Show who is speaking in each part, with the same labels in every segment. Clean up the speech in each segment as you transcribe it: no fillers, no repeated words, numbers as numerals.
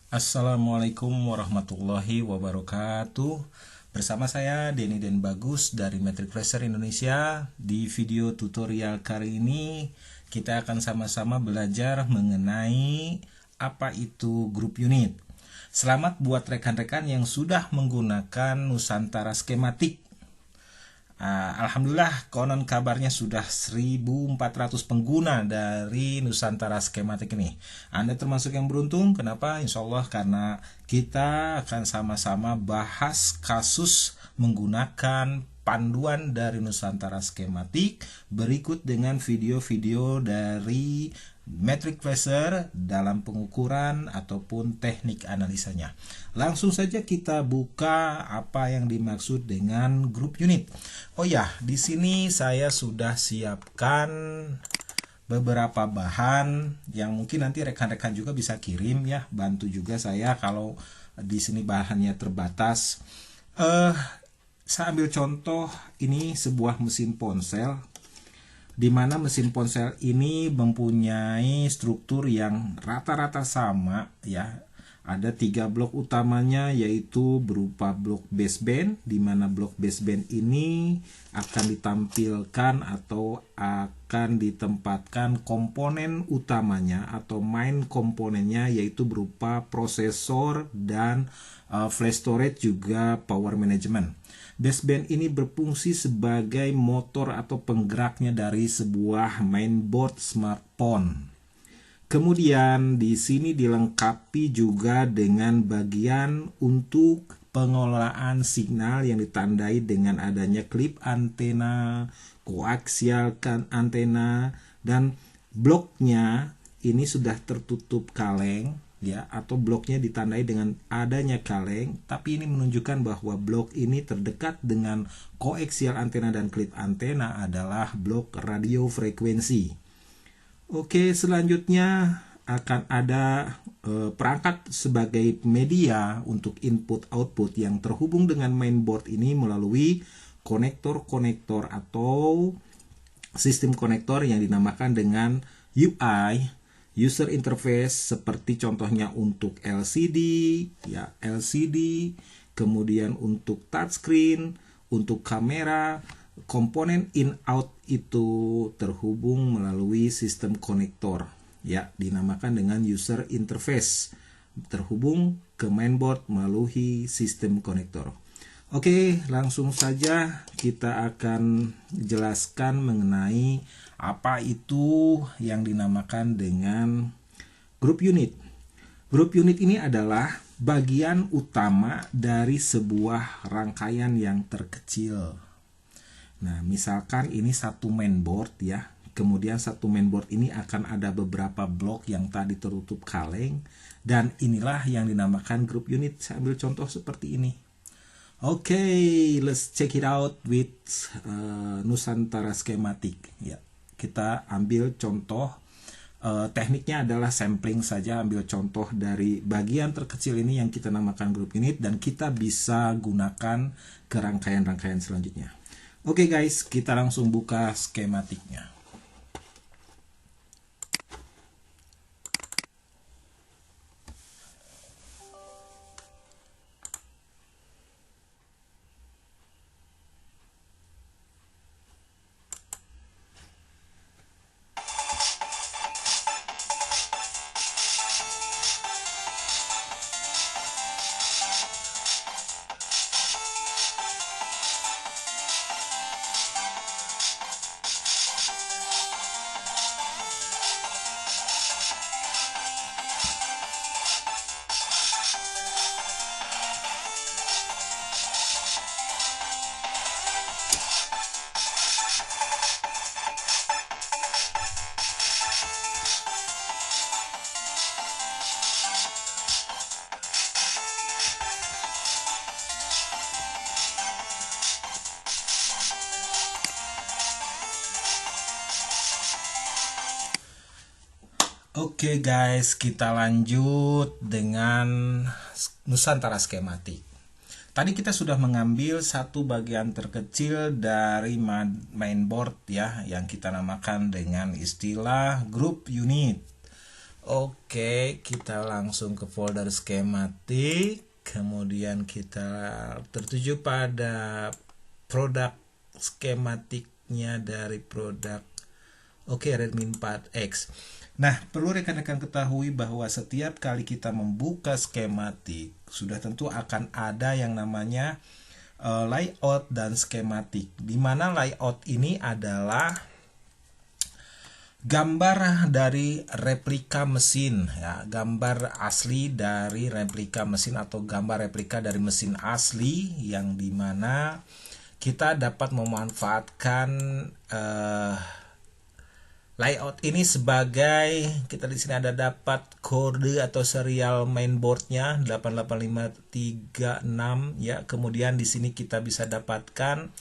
Speaker 1: Assalamualaikum warahmatullahi wabarakatuh. Bersama saya Denny Den Bagus dari Metric Tracer Indonesia. Di video tutorial kali ini kita akan sama-sama belajar mengenai apa itu grup unit. Selamat buat rekan-rekan yang sudah menggunakan Nusantara skematik. Alhamdulillah, konon kabarnya sudah 1.400 pengguna dari Nusantara skematik ini. Anda termasuk yang beruntung. Kenapa? Insya Allah karena kita akan sama-sama bahas kasus menggunakan panduan dari Nusantara skematik berikut dengan video-video dari Metric Tracer dalam pengukuran ataupun teknik analisanya. Langsung saja kita buka apa yang dimaksud dengan grup unit. Oh ya, di sini saya sudah siapkan beberapa bahan yang mungkin nanti rekan-rekan juga bisa kirim ya, bantu juga saya kalau di sini bahannya terbatas. Saya ambil contoh ini sebuah mesin ponsel, di mana mesin ponsel ini mempunyai struktur yang rata-rata sama ya. Ada 3 blok utamanya, yaitu berupa blok baseband, di mana blok baseband ini akan ditampilkan atau akan ditempatkan komponen utamanya atau main komponennya, yaitu berupa prosesor dan flash storage juga power management. Baseband ini berfungsi sebagai motor atau penggeraknya dari sebuah mainboard smartphone. Kemudian di sini dilengkapi juga dengan bagian untuk pengelolaan signal yang ditandai dengan adanya klip antena, koaksial antena, dan bloknya ini sudah tertutup kaleng ya, atau bloknya ditandai dengan adanya kaleng, tapi ini menunjukkan bahwa blok ini terdekat dengan koaksial antena dan klip antena adalah blok radio frekuensi. Oke, selanjutnya akan ada perangkat sebagai media untuk input output yang terhubung dengan mainboard ini melalui konektor-konektor atau sistem konektor yang dinamakan dengan UI, user interface, seperti contohnya untuk LCD, ya LCD, kemudian untuk touchscreen, untuk kamera. Komponen in-out itu terhubung melalui sistem konektor ya, dinamakan dengan user interface, terhubung ke mainboard melalui sistem konektor. Oke, langsung saja kita akan jelaskan mengenai apa itu yang dinamakan dengan grup unit. Grup unit ini adalah bagian utama dari sebuah rangkaian yang terkecil. Nah, misalkan ini satu mainboard ya. Kemudian satu mainboard ini akan ada beberapa blok yang tadi tertutup kaleng, dan inilah yang dinamakan grup unit. Saya ambil contoh seperti ini. Oke, let's check it out with Nusantara skematik ya. Kita ambil contoh, tekniknya adalah sampling saja, ambil contoh dari bagian terkecil ini yang kita namakan grup unit, dan kita bisa gunakan ke rangkaian-rangkaian selanjutnya. Oke guys, kita langsung buka skematiknya. Oke guys, kita lanjut dengan Nusantara skematik. Tadi kita sudah mengambil satu bagian terkecil dari mainboard ya, yang kita namakan dengan istilah grup unit. Oke, kita langsung ke folder skematik. Kemudian kita tertuju pada produk skematiknya dari produk Redmi 4X. Nah, perlu rekan-rekan ketahui bahwa setiap kali kita membuka skematik, sudah tentu akan ada yang namanya layout dan skematik. Di mana layout ini adalah gambar dari replika mesin, ya, gambar asli dari replika mesin atau gambar replika dari mesin asli, yang dimana kita dapat memanfaatkan layout ini sebagai, kita di sini ada dapat kode atau serial mainboardnya 88536, ya. Kemudian di sini kita bisa dapatkan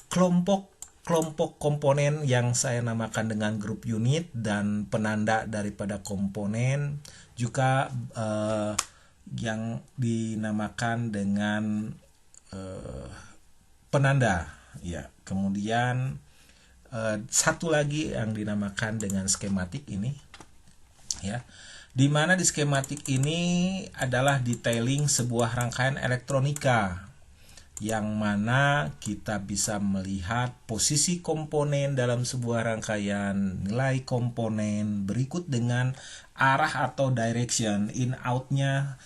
Speaker 1: kelompok komponen yang saya namakan dengan grup unit dan penanda daripada komponen, juga yang dinamakan dengan penanda, ya. Kemudian satu lagi yang dinamakan dengan skematik ini, ya, dimana di skematik ini adalah detailing sebuah rangkaian elektronika, yang mana kita bisa melihat posisi komponen dalam sebuah rangkaian, nilai komponen berikut dengan arah atau direction in out-nya,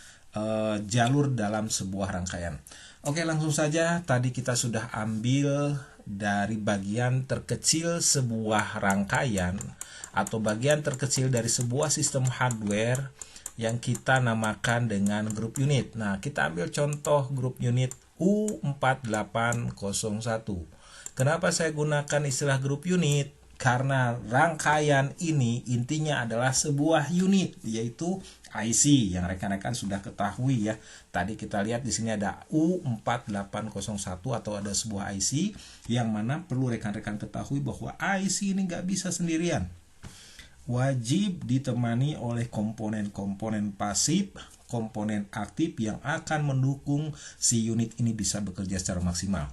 Speaker 1: jalur dalam sebuah rangkaian. Oke, langsung saja. Tadi kita sudah ambil dari bagian terkecil sebuah rangkaian atau bagian terkecil dari sebuah sistem hardware yang kita namakan dengan grup unit. Nah, kita ambil contoh grup unit U4801. Kenapa saya gunakan istilah grup unit? Karena rangkaian ini intinya adalah sebuah unit, yaitu IC yang rekan-rekan sudah ketahui, ya. Tadi kita lihat di sini ada U4801 atau ada sebuah IC, yang mana perlu rekan-rekan ketahui bahwa IC ini nggak bisa sendirian. Wajib ditemani oleh komponen-komponen pasif, komponen aktif yang akan mendukung si unit ini bisa bekerja secara maksimal.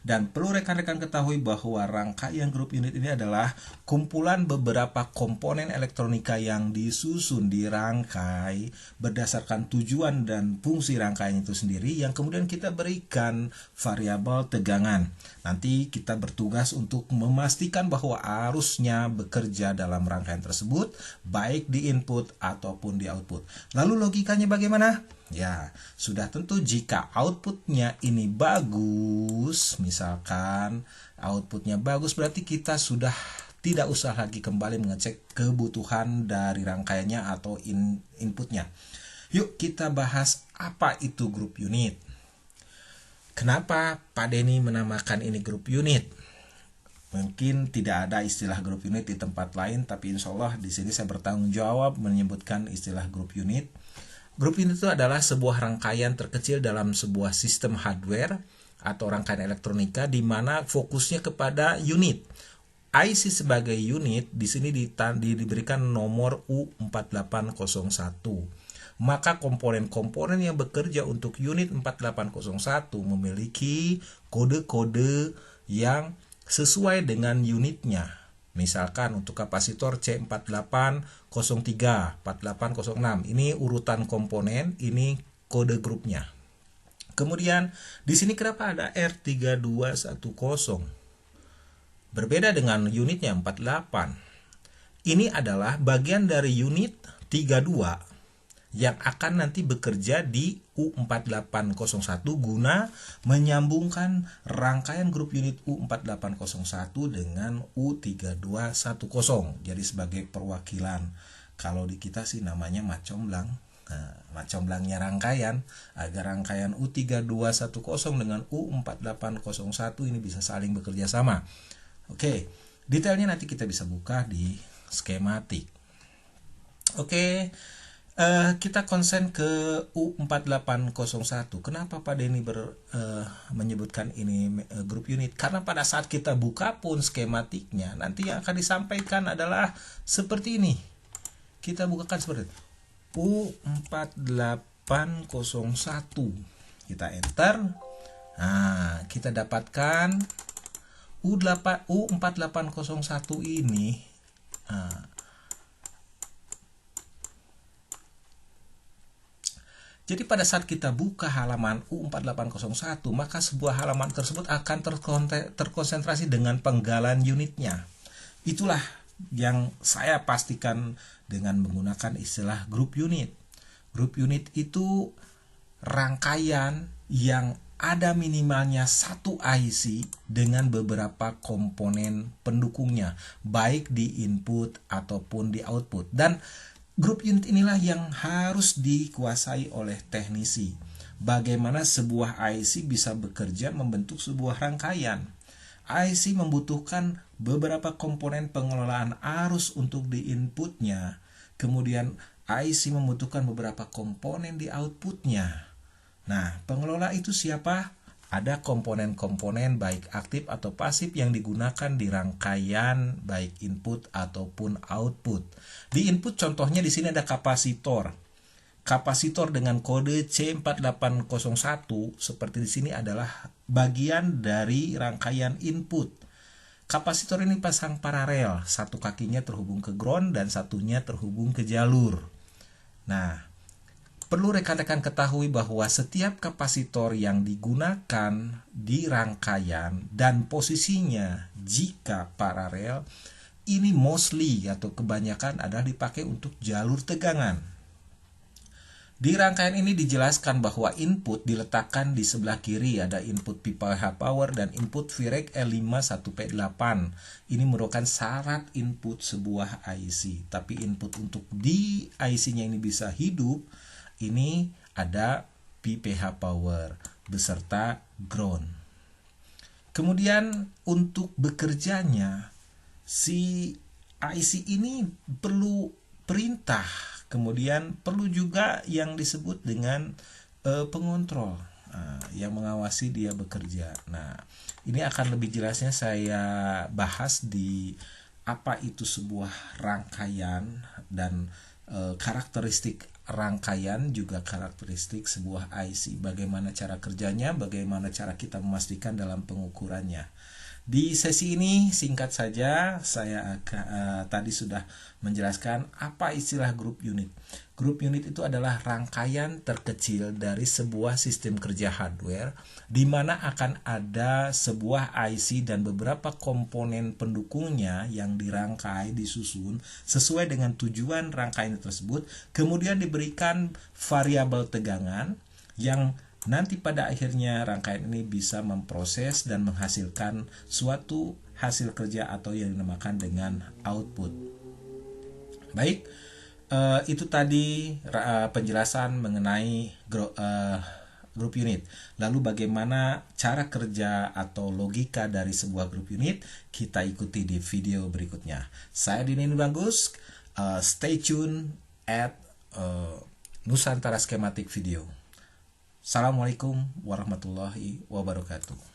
Speaker 1: Dan perlu rekan-rekan ketahui bahwa rangkaian grup unit ini adalah kumpulan beberapa komponen elektronika yang disusun, dirangkai berdasarkan tujuan dan fungsi rangkaian itu sendiri, yang kemudian kita berikan variabel tegangan. Nanti kita bertugas untuk memastikan bahwa arusnya bekerja dalam rangkaian tersebut, baik di input ataupun di output. Lalu logikanya bagaimana? Ya, sudah tentu jika outputnya ini bagus, misalkan outputnya bagus, berarti kita sudah tidak usah lagi kembali mengecek kebutuhan dari rangkaiannya atau inputnya. Yuk kita bahas apa itu grup unit. Kenapa Pak Denny menamakan ini grup unit? Mungkin tidak ada istilah grup unit di tempat lain, tapi insya Allah di sini saya bertanggung jawab menyebutkan istilah grup unit. Grup unit itu adalah sebuah rangkaian terkecil dalam sebuah sistem hardware atau rangkaian elektronika, di mana fokusnya kepada unit. IC sebagai unit di sini diberikan nomor U4801. Maka komponen-komponen yang bekerja untuk unit 4801 memiliki kode-kode yang sesuai dengan unitnya. Misalkan untuk kapasitor C4803, 4806, ini urutan komponen, ini kode grupnya. Kemudian di sini kenapa ada R3210? Berbeda dengan unitnya 48. Ini adalah bagian dari unit 32 yang akan nanti bekerja di U4801 guna menyambungkan rangkaian grup unit U4801 dengan U3210. Jadi sebagai perwakilan, kalau di kita sih namanya macomblang. Nah, macomblangnya rangkaian, agar rangkaian U3210 dengan U4801 ini bisa saling bekerja sama. Oke, detailnya nanti kita bisa buka di skematik. Oke, kita konsen ke U4801. Kenapa Pak Denny menyebutkan ini grup unit? Karena pada saat kita buka pun skematiknya, nanti yang akan disampaikan adalah seperti ini. Kita bukakan seperti itu. U4801. Kita enter. Nah, kita dapatkan U4801 ini. Nah, Jadi pada saat kita buka halaman U4801, maka sebuah halaman tersebut akan terkonsentrasi dengan penggalan unitnya. Itulah yang saya pastikan dengan menggunakan istilah grup unit. Grup unit itu rangkaian yang ada minimalnya satu IC dengan beberapa komponen pendukungnya, baik di input ataupun di output. Dan grup unit inilah yang harus dikuasai oleh teknisi. Bagaimana sebuah IC bisa bekerja membentuk sebuah rangkaian. IC membutuhkan beberapa komponen pengelolaan arus untuk di inputnya. Kemudian IC membutuhkan beberapa komponen di outputnya. Nah, pengelola itu siapa? Ada komponen-komponen baik aktif atau pasif yang digunakan di rangkaian baik input ataupun output. Di input contohnya di sini ada kapasitor. Kapasitor dengan kode C4801 seperti di sini adalah bagian dari rangkaian input. Kapasitor ini pasang paralel, satu kakinya terhubung ke ground dan satunya terhubung ke jalur. Nah, perlu rekan-rekan ketahui bahwa setiap kapasitor yang digunakan di rangkaian dan posisinya jika paralel, ini mostly atau kebanyakan adalah dipakai untuk jalur tegangan. Di rangkaian ini dijelaskan bahwa input diletakkan di sebelah kiri, ada input pipa power dan input Virec L51P8. Ini merupakan syarat input sebuah IC. Tapi input untuk di IC-nya ini bisa hidup, ini ada PPH power beserta ground. Kemudian untuk bekerjanya si IC ini perlu perintah, kemudian perlu juga yang disebut dengan pengontrol yang mengawasi dia bekerja. Nah, ini akan lebih jelasnya saya bahas di apa itu sebuah rangkaian dan karakteristik rangkaian, juga karakteristik sebuah IC, bagaimana cara kerjanya, bagaimana cara kita memastikan dalam pengukurannya. Di sesi ini singkat saja saya tadi sudah menjelaskan apa istilah grup unit. Grup unit itu adalah rangkaian terkecil dari sebuah sistem kerja hardware di mana akan ada sebuah IC dan beberapa komponen pendukungnya yang dirangkai, disusun sesuai dengan tujuan rangkaian tersebut, kemudian diberikan variabel tegangan yang nanti pada akhirnya rangkaian ini bisa memproses dan menghasilkan suatu hasil kerja atau yang dinamakan dengan output. Baik, itu tadi penjelasan mengenai grup unit. Lalu bagaimana cara kerja atau logika dari sebuah grup unit, kita ikuti di video berikutnya. Saya Dini Bagus, stay tune at Nusantara Schematic Video. Assalamualaikum warahmatullahi wabarakatuh.